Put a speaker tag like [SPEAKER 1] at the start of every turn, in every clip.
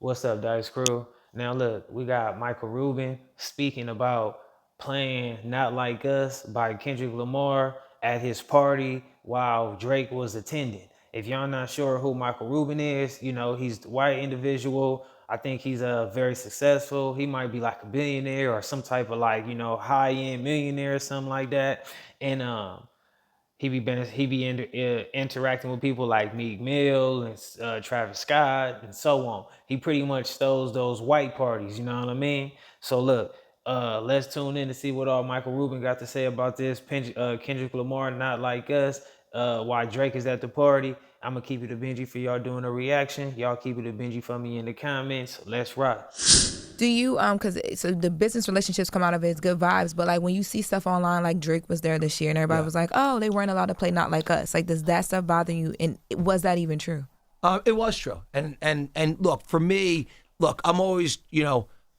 [SPEAKER 1] What's up, Dice Crew? Now look, we got Michael Rubin speaking about playing Not Like Us by Kendrick Lamar at his party while Drake was attending. If y'all not sure who Michael Rubin is, he's a white individual. I think he's very successful. He might be like a billionaire or some type of like, high-end millionaire or something like that. And interacting with people like Meek Mill and Travis Scott and so on. He pretty much stole those white parties, you know what I mean? So look, let's tune in to see what all Michael Rubin got to say about this. Kendrick Lamar, Not Like Us. Why Drake is at the party. I'm gonna keep it a Benji for y'all doing a reaction. Y'all keep it a Benji for me in the comments. Let's rock.
[SPEAKER 2] Do you because so the business relationships come out of it, it's good vibes, but like when you see stuff online like Drake was there this year and everybody was like, oh, they weren't allowed to play Not Like Us, like does that stuff bother you, and was that even true?
[SPEAKER 3] It was true, and look, for me, I'm always,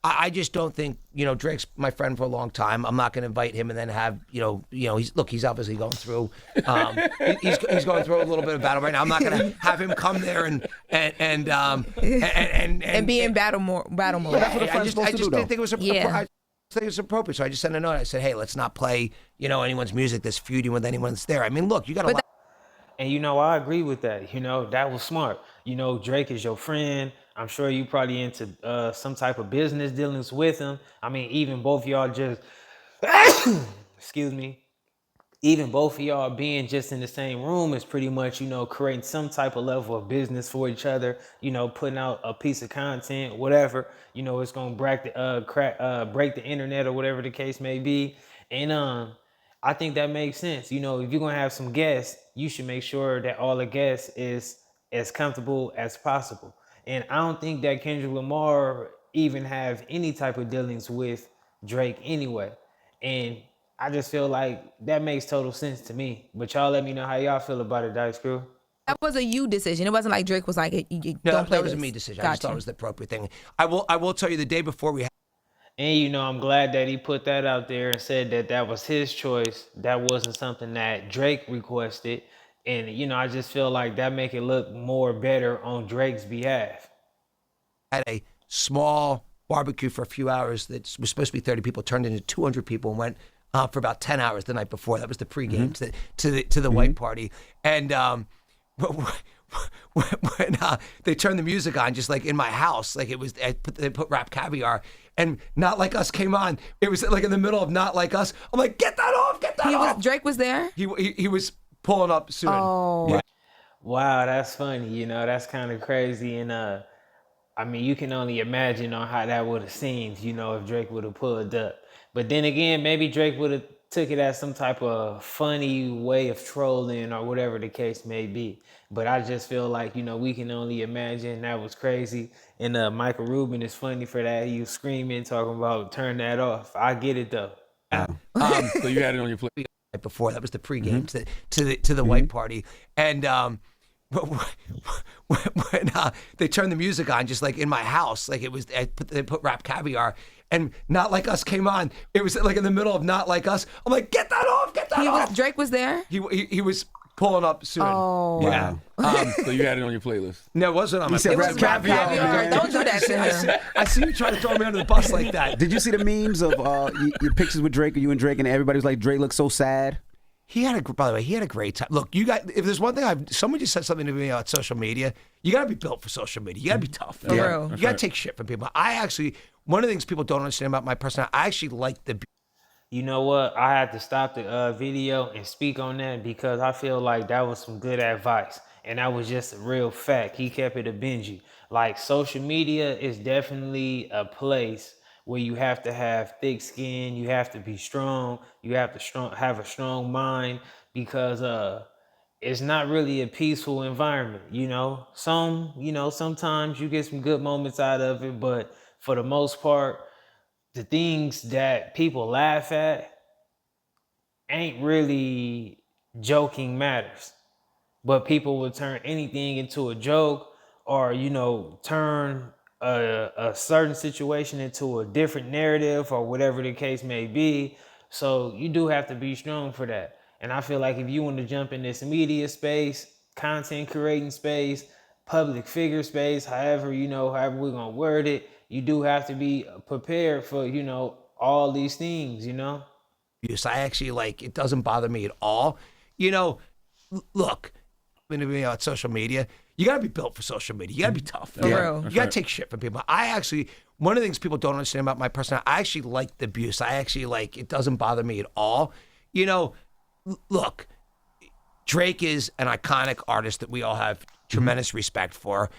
[SPEAKER 3] I just don't think, Drake's my friend for a long time. I'm not going to invite him and then have, he's obviously going through, he's going through a little bit of battle right now. I'm not going to have him come there and
[SPEAKER 2] be in battle mode.
[SPEAKER 3] I just didn't think it was I think it was appropriate. So I just sent a note. I said, hey, let's not play, anyone's music that's feuding with anyone that's there. I mean, look, you got to.
[SPEAKER 1] And I agree with that. That was smart. Drake is your friend. I'm sure you probably into some type of business dealings with him. I mean, even both of y'all just, excuse me, even both of y'all being just in the same room is pretty much, creating some type of level of business for each other, putting out a piece of content, whatever, it's going to break the internet or whatever the case may be. And I think that makes sense. If you're going to have some guests, you should make sure that all the guests is as comfortable as possible. And I don't think that Kendrick Lamar even have any type of dealings with Drake anyway. And I just feel like that makes total sense to me. But y'all let me know how y'all feel about it, Dice Crew.
[SPEAKER 2] That was a you decision. It wasn't like Drake was like, don't play
[SPEAKER 3] that
[SPEAKER 2] this.
[SPEAKER 3] Was a me decision. Gotcha. I just thought it was the appropriate thing. I will tell you the day before we had.
[SPEAKER 1] And I'm glad that he put that out there and said that that was his choice. That wasn't something that Drake requested. And, I just feel like that make it look more better on Drake's behalf.
[SPEAKER 3] Had a small barbecue for a few hours that was supposed to be 30 people, turned into 200 people and went for about 10 hours the night before. That was the pregame to the white party. And when they turned the music on, just like in my house, like it was, they put Rap Caviar and Not Like Us came on. It was like in the middle of Not Like Us. I'm like, get that off, get that off.
[SPEAKER 2] Drake was there?
[SPEAKER 3] He was pulling up soon.
[SPEAKER 2] Oh.
[SPEAKER 3] Yeah.
[SPEAKER 1] Wow, that's funny. That's kind of crazy. And I mean, you can only imagine on how that would have seemed, if Drake would have pulled up. But then again, maybe Drake would have took it as some type of funny way of trolling or whatever the case may be. But I just feel like, we can only imagine. That was crazy. And Michael Rubin is funny for that. He was screaming, talking about turn that off. I get it though.
[SPEAKER 4] So you had it on your plate
[SPEAKER 3] before. That was the pregame to the white party. And when they turned the music on, just like in my house, like it was, they put Rap Caviar and Not Like Us came on. It was like in the middle of Not Like Us. I'm like, get that off, get that off.
[SPEAKER 2] Drake was there?
[SPEAKER 3] He was pulling up soon.
[SPEAKER 2] Oh.
[SPEAKER 3] Yeah.
[SPEAKER 4] So you had it on your playlist?
[SPEAKER 3] No, it wasn't on my
[SPEAKER 2] playlist. It was Rap Caviar. Don't do that to him.
[SPEAKER 3] I see you trying to throw me under the bus like that.
[SPEAKER 5] Did you see the memes of your pictures with Drake, or you and Drake, and everybody was like, Drake looks so sad?
[SPEAKER 3] By the way, he had a great time. Look, you got, if there's one thing someone just said something to me on social media, you got to be built for social media. You got to be tough.
[SPEAKER 2] Yeah.
[SPEAKER 3] You got to take shit from people. One of the things people don't understand about my personality, I actually like the.
[SPEAKER 1] You know what? I had to stop the video and speak on that because I feel like that was some good advice. And that was just a real fact. He kept it a Benji. Like, social media is definitely a place where you have to have thick skin, you have to be strong, you have to have a strong mind, because it's not really a peaceful environment, sometimes you get some good moments out of it, but for the most part, the things that people laugh at ain't really joking matters. But people will turn anything into a joke, or turn a certain situation into a different narrative, or whatever the case may be. So you do have to be strong for that. And I feel like if you want to jump in this media space, content creating space, public figure space, however we're gonna word it, you do have to be prepared for all these things.
[SPEAKER 3] Abuse. I actually like it doesn't bother me at all. You know, look, I'm gonna be on social media. You gotta be built for social media. You gotta be tough.
[SPEAKER 2] For real.
[SPEAKER 3] You gotta take shit from people. One of the things people don't understand about my personality, I actually like the abuse. I actually like it doesn't bother me at all. Look, Drake is an iconic artist that we all have tremendous respect for.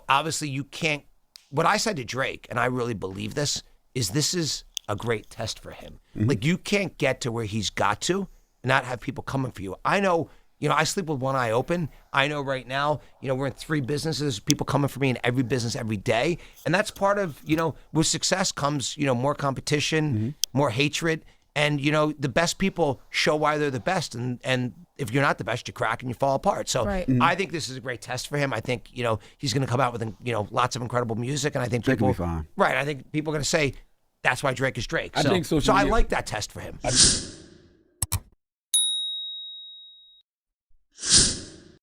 [SPEAKER 3] Obviously you can't. What I said to Drake, and I really believe this is a great test for him. Like you can't get to where he's got to and not have people coming for you. I know. I sleep with one eye open. I know right now, we're in 3 businesses, people coming for me in every business every day. And that's part of, with success comes, more competition, more hatred. And, the best people show why they're the best. And if you're not the best, you crack and you fall apart. So I think this is a great test for him. I think, he's going to come out with, lots of incredible music. And I think
[SPEAKER 5] Drake
[SPEAKER 3] people,
[SPEAKER 5] will be fine.
[SPEAKER 3] Right. I think people are going to say, that's why Drake is Drake.
[SPEAKER 4] I think social
[SPEAKER 3] so I
[SPEAKER 4] media-
[SPEAKER 3] like that test for him.